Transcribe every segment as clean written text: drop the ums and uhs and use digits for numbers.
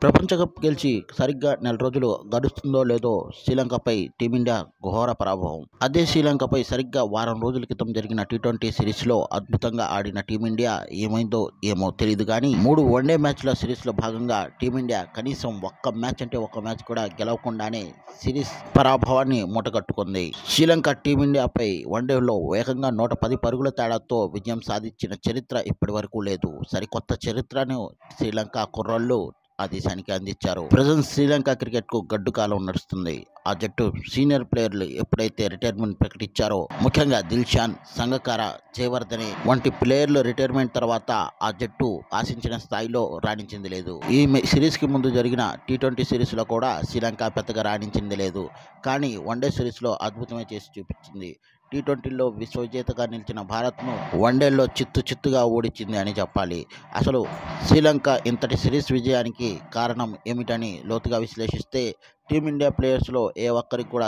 ప్రపంచ కప్ గెలిచి సరిగ్గా నెల రోజులు గడుస్తుందో లేదో శ్రీలంకపై టీమిండియా ఘోర పరాభవం. అదే శ్రీలంకపై సరిగ్గా వారం రోజుల క్రితం జరిగిన టీ20 సిరీస్లో అద్భుతంగా ఆడిన టీమిండియా ఏమైందో ఏమో తెలియదు కానీ 3 వన్డే మ్యాచ్ల సిరీస్లో భాగంగా టీమిండియా కనీసం ఒక్క మ్యాచ్ కూడా గెలవకుండానే సిరీస్ పరాభవాన్ని మూటగట్టుకుంది. శ్రీలంక టీమిండియాపై వన్డేలో ఏకంగా 110 పరుగుల తేడాతో విజయం సాధించిన చరిత్ర ఇప్పటి వరకు లేదు. సరికొత్త చరిత్రను శ్రీలంక కుర్రోళ్లు ఆ దేశానికి అందించారు. ప్రజెంట్ శ్రీలంక క్రికెట్ కు గడ్డు కాలం నడుస్తుంది. ఆ జట్టు సీనియర్ ప్లేయర్లు ఎప్పుడైతే రిటైర్మెంట్ ప్రకటించారో, ముఖ్యంగా దిల్షాన్ సంగకార, జయవర్ధనే వంటి ప్లేయర్లు రిటైర్మెంట్ తర్వాత ఆ జట్టు ఆశించిన స్థాయిలో రాణించింది లేదు. ఈ సిరీస్ కి ముందు జరిగిన టీ20 సిరీస్ లో కూడా శ్రీలంక పెద్దగా రాణించింది లేదు. కానీ వన్డే సిరీస్ లో అద్భుతమే చేసి చూపించింది. టీ20లో విశ్వ విజేతగా నిలిచిన భారత్ను వన్డేల్లో చిత్తుగా ఓడించింది అని చెప్పాలి. అసలు శ్రీలంక ఇంతటి సిరీస్ విజయానికి కారణం ఏమిటని లోతుగా విశ్లేషిస్తే టీమిండియా ప్లేయర్స్లో ఏ ఒక్కరికి కూడా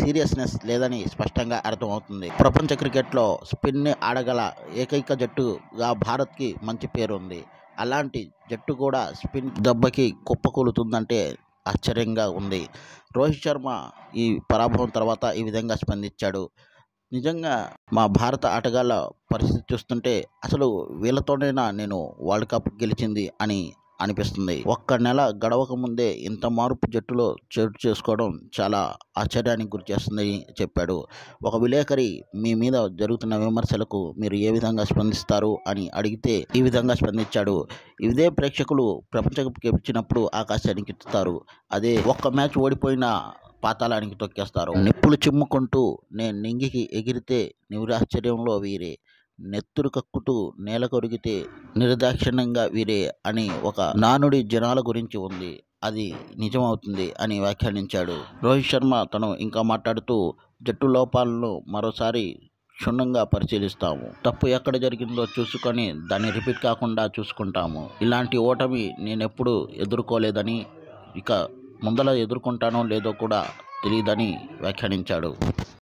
సీరియస్నెస్ లేదని స్పష్టంగా అర్థమవుతుంది. ప్రపంచ క్రికెట్లో స్పిన్ని ఆడగల ఏకైక జట్టుగా భారత్కి మంచి పేరు ఉంది. అలాంటి జట్టు కూడా స్పిన్ దెబ్బకి కుప్పకూలుతుందంటే ఆశ్చర్యంగా ఉంది. రోహిత్ శర్మ ఈ పరాభవం తర్వాత ఈ విధంగా స్పందించాడు. నిజంగా మా భారత ఆటగాళ్ళ పరిస్థితి చూస్తుంటే అసలు వీళ్ళతోనైనా నేను వరల్డ్ కప్ గెలిచింది అని అనిపిస్తుంది. ఒక్క నెల గడవక ముందే ఇంత మార్పు జట్టులో చోటు చేసుకోవడం చాలా ఆశ్చర్యానికి గురి చేస్తుందని చెప్పాడు. ఒక విలేకరి మీ మీద జరుగుతున్న విమర్శలకు మీరు ఏ విధంగా స్పందిస్తారు అని అడిగితే ఈ విధంగా స్పందించాడు. ఇదే ప్రేక్షకులు ప్రపంచ కప్ గెలిచినప్పుడు ఆకాశానికి ఎత్తుతారు. అదే ఒక్క మ్యాచ్ ఓడిపోయినా పాతాళానికి తొక్కేస్తారు. నిప్పులు చిమ్ముకుంటూ నేను నింగికి ఎగిరితే నిరాశ్చర్యంలో వీరే, నెత్తురు కక్కుతూ నేల కొరిగితే నిర్దాక్షిణ్యంగా వీరే అని ఒక నానుడి జనాల గురించి ఉంది. అది నిజమవుతుంది అని వ్యాఖ్యానించాడు. రోహిత్ శర్మ తను ఇంకా మాట్లాడుతూ జట్టు లోపాలను మరోసారి క్షుణ్ణంగా పరిశీలిస్తాము. తప్పు ఎక్కడ జరిగిందో చూసుకొని దాన్ని రిపీట్ కాకుండా చూసుకుంటాము. ఇలాంటి ఓటమి నేనెప్పుడు ఎదుర్కోలేదని, ఇక ముందల ఎదుర్కొంటానో లేదో కూడా తెలియదని వ్యాఖ్యానించాడు.